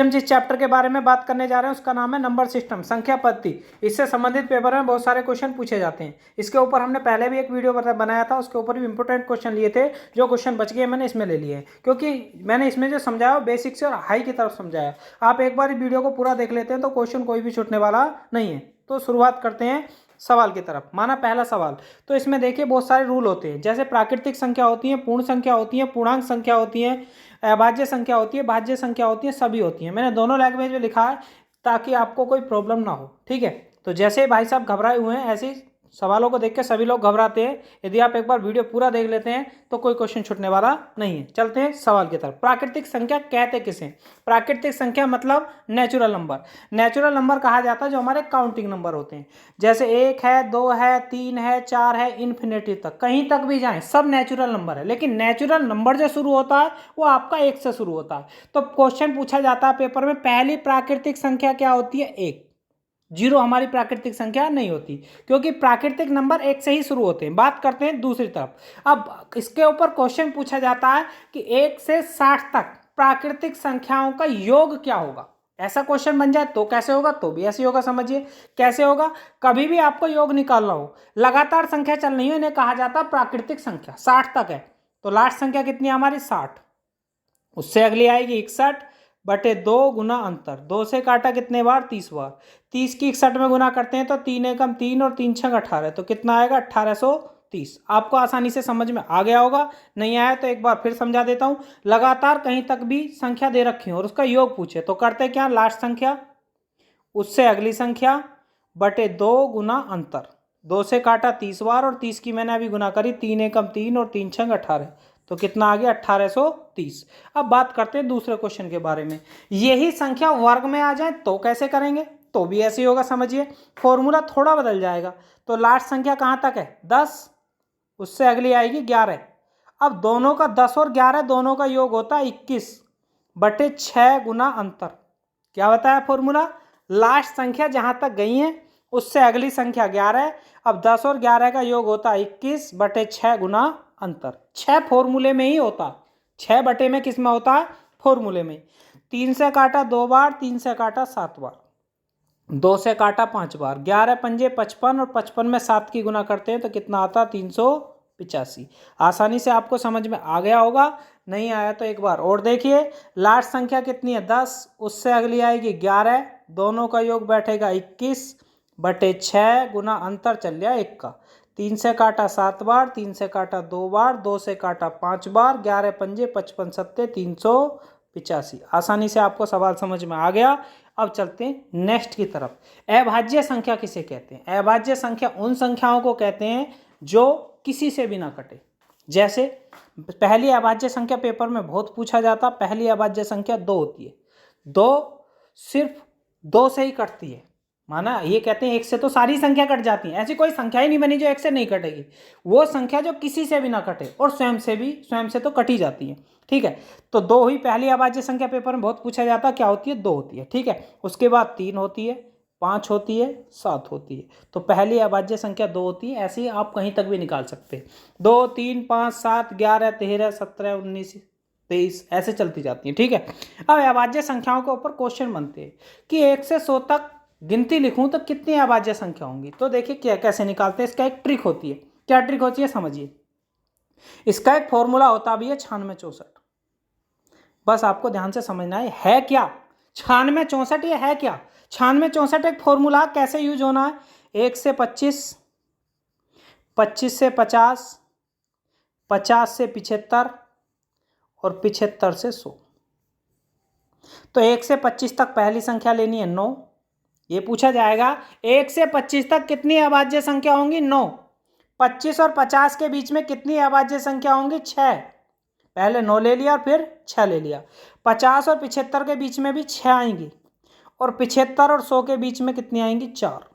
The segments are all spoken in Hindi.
हम जिस चैप्टर के बारे में बात करने जा रहे हैं उसका नाम है नंबर सिस्टम, संख्या पद्धति। इससे संबंधित पेपर में बहुत सारे क्वेश्चन पूछे जाते हैं। इसके ऊपर हमने पहले भी एक वीडियो बनाया था, उसके ऊपर भी इंपॉर्टेंट क्वेश्चन लिए थे। जो क्वेश्चन बच गए मैंने इसमें ले लिए हैं, क्योंकि मैंने इसमें जो समझाया बेसिक से और हाई की तरफ समझाया। आप एक बार वीडियो को पूरा देख लेते हैं तो क्वेश्चन कोई भी छूटने वाला नहीं है। तो शुरुआत करते हैं सवाल की तरफ। माना पहला सवाल, तो इसमें देखिए बहुत सारे रूल होते हैं। जैसे प्राकृतिक संख्या होती है, पूर्ण संख्या होती है, पूर्णांक संख्या होती है, अभाज्य संख्या होती है, भाज्य संख्या होती है, सभी होती है। मैंने दोनों लैंग्वेज में लिखा है ताकि आपको कोई प्रॉब्लम ना हो। ठीक है, तो जैसे भाई साहब घबराए हुए हैं ऐसे ही सवालों को देख के सभी लोग घबराते हैं। यदि आप एक बार वीडियो पूरा देख लेते हैं तो कोई क्वेश्चन छूटने वाला नहीं है। चलते हैं सवाल की तरफ। प्राकृतिक संख्या कहते किसे? प्राकृतिक संख्या मतलब नेचुरल नंबर। नेचुरल नंबर कहा जाता है जो हमारे काउंटिंग नंबर होते हैं। जैसे 1 है, 2 है, 3 है, 4 है, इन्फिनिटी तक, कहीं तक भी जाएं सब नेचुरल नंबर है। लेकिन नेचुरल नंबर जो शुरू होता है वो आपका 1 से शुरू होता है। तो क्वेश्चन पूछा जाता है पेपर में, पहली प्राकृतिक संख्या क्या होती है? 1। 0 हमारी प्राकृतिक संख्या नहीं होती, क्योंकि प्राकृतिक नंबर 1 से ही शुरू होते हैं। बात करते हैं दूसरी तरफ। अब इसके ऊपर क्वेश्चन पूछा जाता है कि 1 से 60 तक प्राकृतिक संख्याओं का योग क्या होगा। ऐसा क्वेश्चन बन जाए तो कैसे होगा? तो भी ऐसे होगा। समझिए कैसे होगा। कभी भी आपको योग निकालना हो, लगातार संख्या चल रही हो, इन्हें कहा जाता है प्राकृतिक संख्या। 60 तक है तो लास्ट संख्या कितनी है हमारी? 60। उससे अगली आएगी 61 बटे 2 गुना अंतर। 2 से काटा कितने बार? 30 बार। 30 की 61 में गुना करते हैं तो 3 एकम 3 और 3 छंग 18, तो कितना आएगा? 1830। आपको आसानी से समझ में आ गया होगा। नहीं आया तो एक बार फिर समझा देता हूं। लगातार कहीं तक भी संख्या दे रखी हो और उसका योग पूछे तो करते क्या? लास्ट संख्या उससे अगली संख्या बटे 2 गुना अंतर। 2 से काटा 30 बार और 30 की मैंने अभी गुना करी, 3 एकम 3 और 3 छंग 18, तो कितना आ गया? 1830। अब बात करते हैं दूसरे क्वेश्चन के बारे में। यही संख्या वर्ग में आ जाए तो कैसे करेंगे? तो भी ऐसे ही होगा। समझिए फॉर्मूला थोड़ा बदल जाएगा। तो लास्ट संख्या कहाँ तक है? 10। उससे अगली आएगी 11। अब दोनों का 10 और 11 दोनों का योग होता है 21 बटे 6 गुना अंतर। क्या बताया फॉर्मूला? लास्ट संख्या जहां तक गई है उससे अगली संख्या 11। अब 10 और 11 का योग होता है 21 बटे 6 गुना अंतर। 6 फॉर्मूले में ही होता। 6 बटे में किस में होता है? फॉर्मूले में। 3 से काटा 2 बार, 3 से काटा 7 बार, 2 से काटा 5 बार, 11 पंजे 55 और 55 में 7 की गुना करते हैं तो कितना आता? 385। आसानी से आपको समझ में आ गया होगा। नहीं आया तो एक बार और देखिए। लास्ट संख्या कितनी है? 10। उससे अगली आएगी 11। दोनों का योग बैठेगा 21 बटे 6 गुना अंतर चल गया 1 का। 3 से काटा 7 बार, 3 से काटा 2 बार, 2 से काटा 5 बार, 11 पंजे 55 सत्ते 385। आसानी से आपको सवाल समझ में आ गया। अब चलते हैं नेक्स्ट की तरफ। अभाज्य संख्या किसे कहते हैं? अभाज्य संख्या उन संख्याओं को कहते हैं जो किसी से भी ना कटे। जैसे पहली अभाज्य संख्या पेपर में बहुत पूछा जाता। पहली अभाज्य संख्या 2 होती है। 2 सिर्फ 2 से ही कटती है। माना ये कहते हैं 1 से तो सारी संख्या कट जाती है। ऐसी कोई संख्या ही नहीं बनी जो 1 से नहीं कटेगी। वो संख्या जो किसी से भी ना कटे और स्वयं से तो कटी जाती है। ठीक है, तो 2 ही पहली अभाज्य संख्या पेपर में बहुत पूछा जाता। क्या होती है? 2 होती है। ठीक है, उसके बाद 3 होती है, 5 होती है, 7 होती है। तो पहली अभाज्य संख्या 2 होती है। ऐसे ही आप कहीं तक भी निकाल सकते हैं। 2, 3, 5, 7, 11, 13, 17, 19, 23 ऐसे चलती जाती है। ठीक है, अब अभाज्य संख्याओं के ऊपर क्वेश्चन बनते हैं कि 1 से 100 तक गिनती लिखूं तो कितनी अभाज्य संख्या होंगी। तो देखिए क्या कैसे निकालते हैं। इसका एक ट्रिक होती है। क्या ट्रिक होती है समझिए। इसका एक फॉर्मूला होता भी है 96 64। बस आपको ध्यान से समझना है क्या 96 64 ये है क्या। 96 64 एक फॉर्मूला कैसे यूज होना है? 1 से 25, 25 से 50, 50 से 75 और 75 से 100। तो 1 से 25 तक पहली संख्या लेनी है 9। ये पूछा जाएगा 1 से 25 तक कितनी अभाज्य संख्या होंगी? 9। 25 और 50 के बीच में कितनी अभाज्य संख्या होंगी? 6। पहले 9 ले लिया और फिर 6 ले लिया। 50 और 75 के बीच में भी 6 आएंगी और 75 और 100 के बीच में कितनी आएंगी? 4।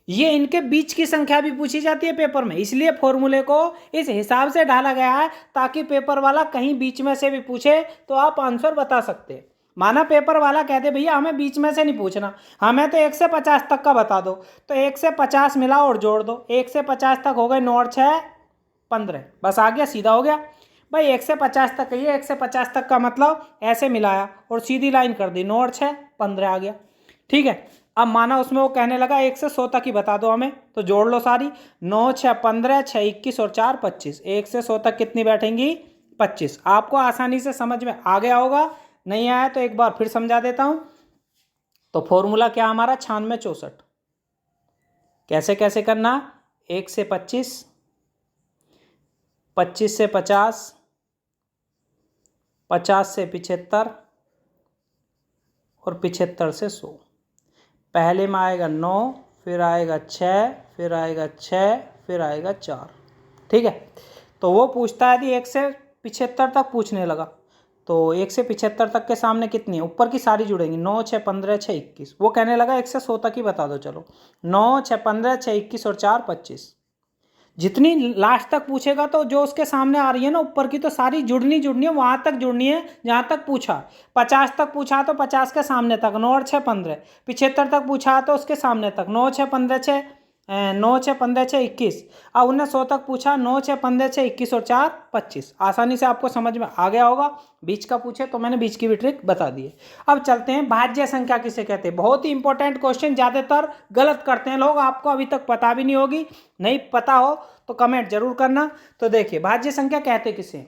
ये इनके बीच की संख्या भी पूछी जाती है पेपर में, इसलिए फॉर्मूले को इस हिसाब से ढाला गया है ताकि पेपर वाला कहीं बीच में से भी पूछे तो आप आंसर बता सकते हैं। माना पेपर वाला कहते भैया हमें बीच में से नहीं पूछना, हमें तो 1 से 50 तक का बता दो, तो 1 से 50 मिला और जोड़ दो। 1 से 50 तक हो गए 9 और 6 15, बस आ गया, सीधा हो गया। भाई 1 से 50 तक है, ये 1 से 50 तक का मतलब ऐसे मिलाया और सीधी लाइन कर दी, 9 और 6 15 आ गया। ठीक है, अब माना उसमें वो कहने लगा 1 से 100 तक ही बता दो हमें, तो जोड़ लो सारी, 9 6 15 6 21 और 4 25। 1 से 100 तक कितनी बैठेंगी? 25। आपको आसानी से समझ में आ गया होगा, नहीं आया तो एक बार फिर समझा देता हूं। तो फॉर्मूला क्या हमारा? 96 64। कैसे कैसे करना? 1 से 25, 25 से 50, 50 से 75 और 75 से 100। पहले में आएगा 9, फिर आएगा 6, फिर आएगा 6, फिर आएगा 4। ठीक है, तो वो पूछता है कि 1 से 75 तक पूछने लगा, तो 1 से 75 तक के सामने कितनी है? ऊपर की सारी जुड़ेंगी, 9 6 15 6 21। वो कहने लगा 1 से 100 तक ही बता दो, चलो 9 6 15 6 21 और 4 25। जितनी लास्ट तक पूछेगा तो जो उसके सामने आ रही है ना ऊपर की, तो सारी जुड़नी है, वहां तक जुड़नी है जहां तक पूछा। 50 तक पूछा तो 50 के सामने तक 9 और 6 15। 75 तक पूछा तो उसके सामने तक 9 6 15 6 9 6 15 6 21। अब उन्हें 100 तक पूछा, 9 6 15 6 21 और 4 25। आसानी से आपको समझ में आ गया होगा। बीच का पूछे तो मैंने बीच की भी ट्रिक बता दी है। अब चलते हैं भाज्य संख्या किसे कहते हैं। बहुत ही इंपॉर्टेंट क्वेश्चन, ज़्यादातर गलत करते हैं लोग, आपको अभी तक पता भी नहीं होगी, नहीं पता हो तो कमेंट जरूर करना। तो देखिए भाज्य संख्या कहते किसे?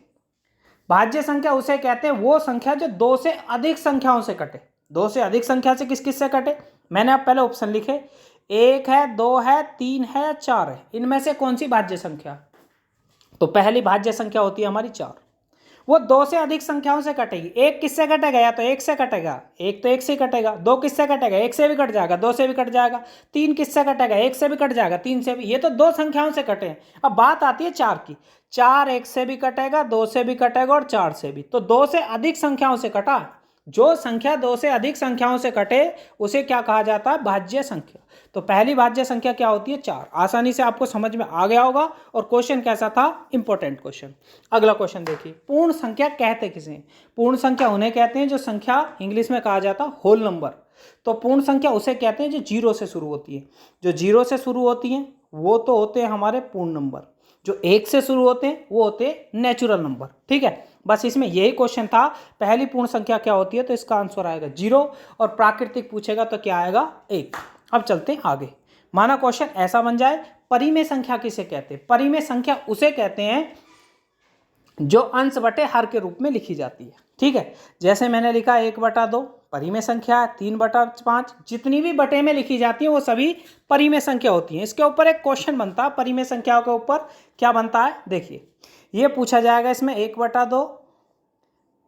भाज्य संख्या उसे कहते हैं वो संख्या जो 2 से अधिक संख्याओं से कटे। 2 से अधिक संख्या से किस किस से कटे? मैंने आप पहले ऑप्शन लिखे, 1 है, 2 है, 3 है, 4 है। इनमें से कौन सी भाज्य संख्या? तो पहली भाज्य संख्या होती है हमारी 4। वो 2 से अधिक संख्याओं से कटेगी। एक किससे कटेगा? या तो 1 से कटेगा, एक तो 1 से कटेगा। 2 किससे कटेगा? 1 से भी कट जाएगा, 2 से भी कट जाएगा। 3 किससे कटेगा? 1 से भी कट जाएगा, 3 से भी। ये तो 2 संख्याओं से कटे हैं। अब बात आती है 4 की। 4 1 से भी कटेगा, 2 से भी कटेगा और 4 से भी। तो 2 से अधिक संख्याओं से कटा। जो संख्या 2 से अधिक संख्याओं से कटे उसे क्या कहा जाता है? भाज्य संख्या। तो पहली भाज्य संख्या क्या होती है? 4। आसानी से आपको समझ में आ गया होगा। और क्वेश्चन कैसा था? Important question. अगला क्वेश्चन देखिए, पूर्ण संख्या कहते किसे? पूर्ण संख्या उन्हें कहते हैं जो संख्या इंग्लिश में कहा जाता है होल नंबर। तो पूर्ण संख्या उसे कहते हैं जो 0 से शुरू होती है। जो 0 से शुरू होती है वो तो होते हैं हमारे पूर्ण नंबर। जो 1 से शुरू होते हैं वो होते हैं नेचुरल नंबर। ठीक है, बस इसमें यही क्वेश्चन था। पहली पूर्ण संख्या क्या होती है? तो इसका आंसर आएगा 0। और प्राकृतिक पूछेगा तो क्या आएगा? 1। अब चलते हैं आगे। माना क्वेश्चन ऐसा बन जाए, परिमेय संख्या किसे कहते हैं? परिमेय संख्या उसे कहते हैं जो अंश बटे हर के रूप में लिखी जाती है। ठीक है, जैसे मैंने लिखा 1/2 परिमेय संख्या, 3/5 जितनी भी बटे में लिखी जाती है वो सभी परिमेय संख्या होती हैं। इसके ऊपर एक क्वेश्चन बनता है परिमेय संख्याओं के ऊपर। क्या बनता है? देखिए, ये पूछा जाएगा इसमें 1/2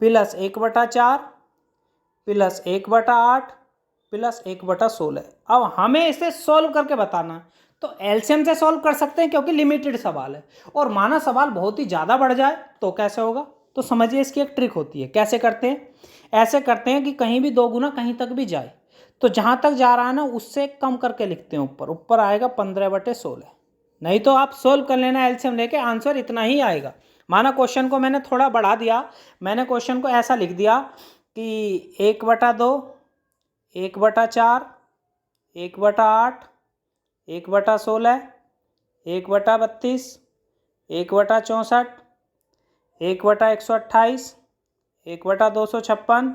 प्लस 1/4 प्लस 1/8 प्लस 1/16। अब हमें इसे सोल्व करके बताना है। तो एलसीएम से सोल्व कर सकते हैं क्योंकि लिमिटेड सवाल है। और माना सवाल बहुत ही ज़्यादा बढ़ जाए तो कैसे होगा? तो समझिए इसकी एक ट्रिक होती है। कैसे करते हैं? ऐसे करते हैं कि कहीं भी 2 गुना कहीं तक भी जाए तो जहाँ तक जा रहा है ना उससे कम करके लिखते हैं। ऊपर ऊपर आएगा 15/16। नहीं तो आप सोल्व कर लेना एलसीएम लेके, आंसर इतना ही आएगा। माना क्वेश्चन को मैंने थोड़ा बढ़ा दिया, मैंने क्वेश्चन को ऐसा लिख दिया कि 1/2 1/4 1/8 1/16 1/32 1/64 1/128 1/256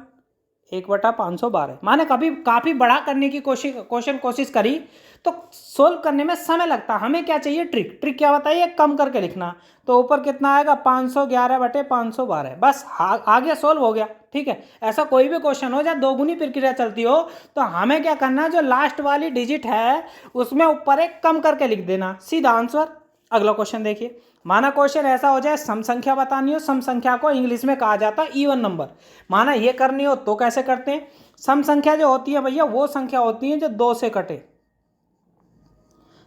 1/512। माने कभी काफ़ी बड़ा करने की कोशिश करी तो सोल्व करने में समय लगता। हमें क्या चाहिए? ट्रिक क्या बताइए? कम करके लिखना। तो ऊपर कितना आएगा? 511/512। बस आगे सोल्व हो गया। ठीक है, ऐसा कोई भी क्वेश्चन हो जहाँ 2 गुनी प्रक्रिया चलती हो तो हमें क्या करना है? जो लास्ट वाली डिजिट है उसमें ऊपर एक कम करके लिख देना, सीधा आंसर। अगला क्वेश्चन देखिए, माना क्वेश्चन ऐसा हो जाए सम संख्या बतानी हो। सम संख्या को इंग्लिश में कहा जाता है इवन नंबर। माना ये करनी हो तो कैसे करते हैं? सम संख्या जो होती है भैया वो संख्या होती है जो 2 से कटे।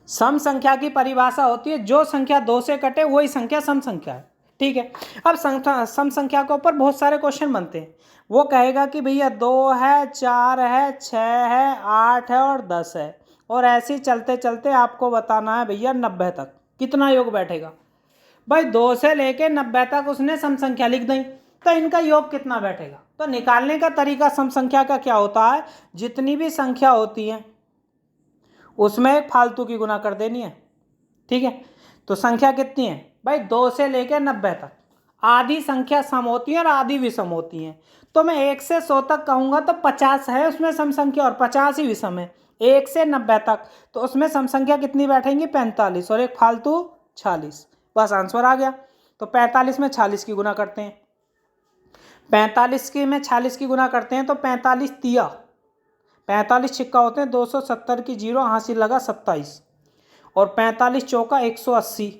सम संख्या की परिभाषा होती है जो संख्या 2 से कटे वही संख्या सम संख्या है। ठीक है, अब सम संख्या के ऊपर बहुत सारे क्वेश्चन बनते हैं। वो कहेगा कि भैया 2 है, 4 है, 6 है, 8 है और 10 है। और ऐसे ही चलते चलते आपको बताना है भैया 90 तक कितना योग बैठेगा। भाई 2 से लेके 90 तक उसने सम संख्या लिख दी, तो इनका योग कितना बैठेगा? तो निकालने का तरीका सम संख्या का क्या होता है? जितनी भी संख्या होती है उसमें एक फालतू की गुना कर देनी है। ठीक है, तो संख्या कितनी है भाई? 2 से लेके 90 तक। आधी संख्या सम होती है और आधी विषम होती हैं। तो मैं 1 से 100 तक कहूँगा तो 50 है उसमें सम संख्या और 50 ही विषम है। 1 से 90 तक तो उसमें सम संख्या कितनी बैठेंगी 45 और एक फालतू 46। बस आंसर आ गया। तो 45 में 46 की गुना करते हैं, 45 की में 46 की गुना करते हैं तो 45 तिया 45 छिक्का होते हैं 270 की जीरो, हासिल लगा 27 और 45 चौका 180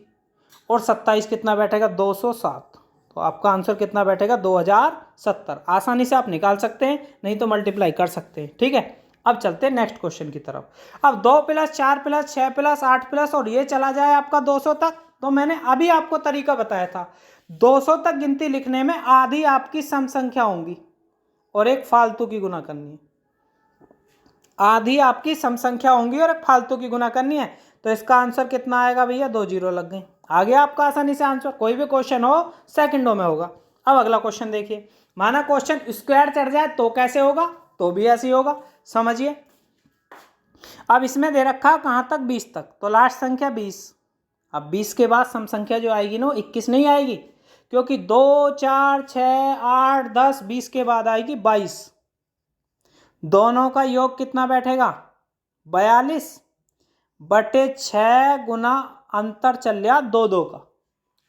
और 27 कितना बैठेगा 207। तो आपका आंसर कितना बैठेगा 2070। आसानी से आप निकाल सकते हैं, नहीं तो मल्टीप्लाई कर सकते हैं। ठीक है, अब चलते हैं नेक्स्ट क्वेश्चन की तरफ। अब 2 + 4 + 6 + 8 प्लस और ये चला जाए आपका 200 तक। तो मैंने अभी आपको तरीका बताया था, 200 तक गिनती लिखने में आधी आपकी सम संख्या होंगी और एक फालतू की गुना करनी है। आधी आपकी सम संख्या होंगी और एक फालतू की गुना करनी है। तो इसका आंसर कितना आएगा भैया, 2 जीरो लग गई। आ गया आपका आसानी से आंसर। कोई भी क्वेश्चन हो सेकंडों में होगा। अब अगला क्वेश्चन देखिए, माना क्वेश्चन स्क्वायर चढ़ जाए तो कैसे होगा, तो भी ऐसे ही होगा। समझिए, अब इसमें दे रखा कहाँ तक 20 तक, तो लास्ट संख्या 20। अब 20 के बाद सम संख्या जो आएगी ना 21 नहीं आएगी, क्योंकि 2 4 6 8 10 20 के बाद आएगी 22। दोनों का योग कितना बैठेगा 42 बटे 6 गुना अंतर चल रहा 2 का।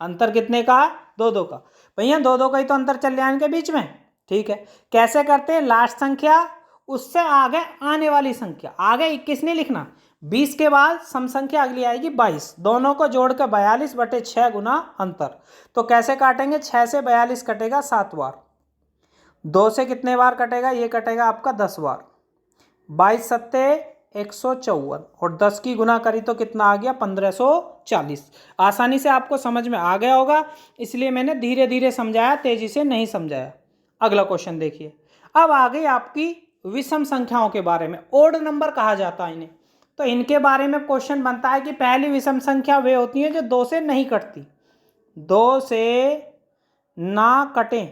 अंतर कितने का, 2 का। भैया 2 का ही तो अंतर चल रहा है इनके बीच में। ठीक है, कैसे करते हैं, लास्ट संख्या उससे आगे आने वाली संख्या, आगे 21 नहीं लिखना, 20 के बाद सम संख्या अगली आएगी 22, दोनों को जोड़कर 42 बटे 6 गुना अंतर। तो कैसे काटेंगे, 6 से 42 कटेगा 7 बार, 2 से कितने बार कटेगा, ये कटेगा आपका 10 बार, 22 सत्ते 154 और 10 की गुना करी तो कितना आ गया 1540। आसानी से आपको समझ में आ गया होगा, इसलिए मैंने धीरे धीरे समझाया, तेजी से नहीं समझाया। अगला क्वेश्चन देखिए, अब आ गई आपकी विषम संख्याओं के बारे में, ओड नंबर कहा जाता है इन्हें। तो इनके बारे में क्वेश्चन बनता है कि पहली विषम संख्या वे होती है जो 2 से नहीं कटती, 2 से ना कटें।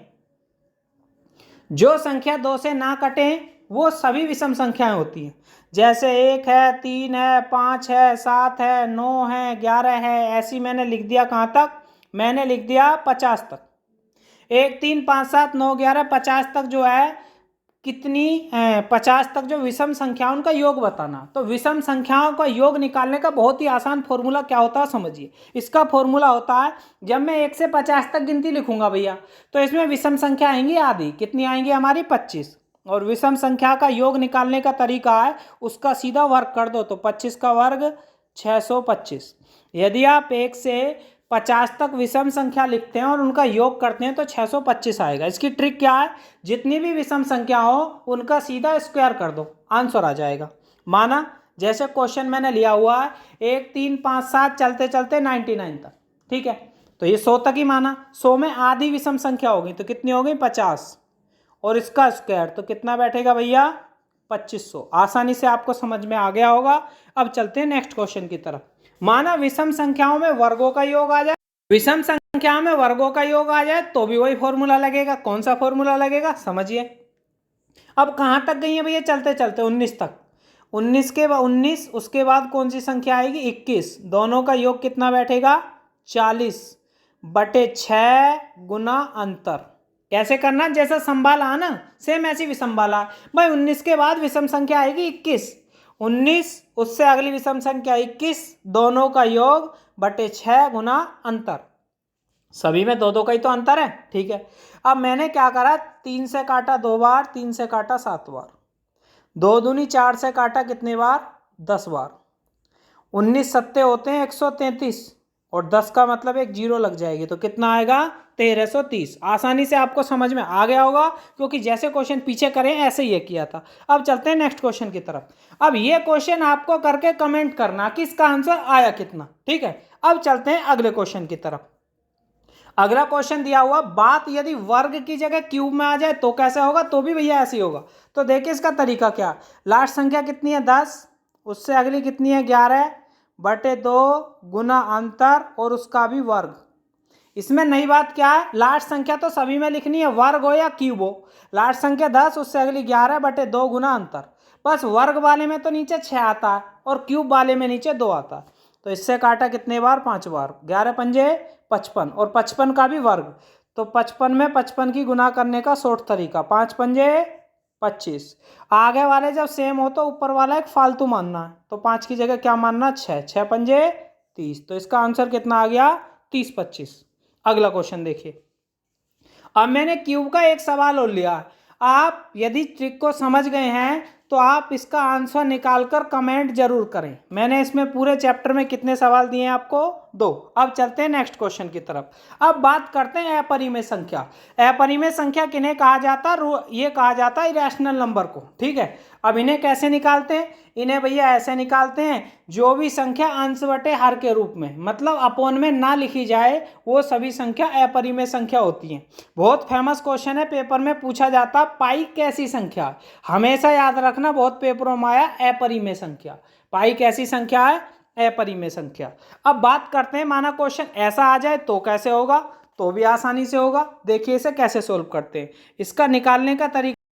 जो संख्या 2 से ना कटें वो सभी विषम संख्याएं होती हैं। जैसे 1 है, 3 है, 5 है, 7 है, 9 है, 11 है, ऐसी मैंने लिख दिया कहाँ तक, मैंने लिख दिया 50 तक। 1 3 5 7 9 11 50 तक जो है कितनी 50 तक जो विषम संख्याओं उनका योग बताना। तो विषम संख्याओं का योग निकालने का बहुत ही आसान फॉर्मूला क्या होता है समझिए। इसका फॉर्मूला होता है, जब मैं 1 से 50 तक गिनती लिखूंगा भैया, तो इसमें विषम संख्या आएंगी आधी, कितनी आएंगी हमारी 25, और विषम संख्या का योग निकालने का तरीका है उसका सीधा वर्ग कर दो, तो 25 का वर्ग 625। यदि आप 1 से 50 तक विषम संख्या लिखते हैं और उनका योग करते हैं तो 625 आएगा। इसकी ट्रिक क्या है, जितनी भी विषम संख्या हो उनका सीधा स्क्वायर कर दो, आंसर आ जाएगा। माना जैसे क्वेश्चन मैंने लिया हुआ है 1 3 5 7 चलते चलते 99 तक, ठीक है, तो ये 100 तक ही माना। 100 में आधी विषम संख्या होगी तो कितनी हो गई 50, और इसका स्क्वायर तो कितना बैठेगा भैया 2500। आसानी से आपको समझ में आ गया होगा। अब चलते हैं नेक्स्ट क्वेश्चन की तरफ। माना विषम संख्याओं में वर्गों का योग आ जाए, विषम संख्याओं में वर्गों का योग आ जाए तो भी वही फॉर्मूला लगेगा। कौन सा फॉर्मूला लगेगा समझिए। अब कहाँ तक गई है भैया, चलते चलते 19 तक। 19 के बाद 19, उसके बाद कौन सी संख्या आएगी 21, दोनों का योग कितना बैठेगा 40 बटे 6 गुना अंतर। कैसे करना, जैसा संभाला ना सेम ऐसी भी संभाला भाई। 19 के बाद विषम संख्या आएगी 21, 19 उससे अगली विषम संख्या 21, दोनों का योग बटे 6 गुना अंतर। सभी में 2 का ही तो अंतर है, ठीक है। अब मैंने क्या करा, 3 से काटा 2 बार, 3 से काटा 7 बार, 2 दूनी 4 से काटा कितने बार 10 बार, 19 सत्ते होते हैं 133 और 10 का मतलब एक जीरो लग जाएगी, तो कितना आएगा 1330। आसानी से आपको समझ में आ गया होगा, क्योंकि जैसे क्वेश्चन पीछे करें ऐसे ही ये किया था। अब चलते हैं नेक्स्ट क्वेश्चन की तरफ। अब ये क्वेश्चन आपको करके कमेंट करना कि इसका आंसर आया कितना, ठीक है। अब चलते हैं अगले क्वेश्चन की तरफ। अगला क्वेश्चन दिया हुआ, बात यदि वर्ग की जगह क्यूब में आ जाए तो कैसे होगा, तो भी भैया ऐसे ही होगा। तो देखिए इसका तरीका क्या, लास्ट संख्या कितनी है 10, उससे अगली कितनी है 11 बटे 2 गुना अंतर और उसका भी वर्ग। इसमें नई बात क्या है, लास्ट संख्या तो सभी में लिखनी है, वर्ग हो या क्यूब हो। लास्ट संख्या 10, उससे अगली 11 बटे 2 गुना अंतर। बस वर्ग वाले में तो नीचे 6 आता है और क्यूब वाले में नीचे 2 आता है। तो इससे काटा कितने बार 5 बार, 11 पंजे 55 और 55 का भी वर्ग। तो 55 में 55 की गुना करने का शॉर्ट तरीका, 5 पंजे 25। आगे वाले जब सेम हो तो ऊपर वाला एक फालतू मानना है, तो 5 की जगह क्या मानना, 6, 6 पंजे 30। तो इसका आंसर कितना आ गया, 30 25। अगला क्वेश्चन देखिए। अब मैंने क्यूब का एक सवाल और लिया। आप यदि ट्रिक को समझ गए हैं तो आप इसका आंसर निकालकर कमेंट जरूर करें। मैंने इसमें पूरे चैप्टर में कितने सवाल दिए हैं आपको, 2। अब चलते हैं नेक्स्ट क्वेश्चन की तरफ। अब बात करते हैं अपरिमेय संख्या। अपरिमेय संख्या किन्हें कहा जाता है, ये कहा जाता है इरेशनल नंबर को, ठीक है। अब इन्हें कैसे निकालते हैं, इन्हें भैया ऐसे निकालते हैं, जो भी संख्या अंश बटे हर के रूप में, मतलब अपोन में ना लिखी जाए, वो सभी संख्या अपरिमेय संख्या होती हैं। बहुत फेमस क्वेश्चन है, पेपर में पूछा जाता, पाई कैसी संख्या, हमेशा याद रखना, बहुत पेपरों में आया अपरिमेय संख्या। पाई कैसी संख्या है, अपरिमेय संख्या। अब बात करते हैं, माना क्वेश्चन ऐसा आ जाए तो कैसे होगा, तो भी आसानी से होगा। देखिए इसे कैसे सोल्व करते हैं, इसका निकालने का तरीका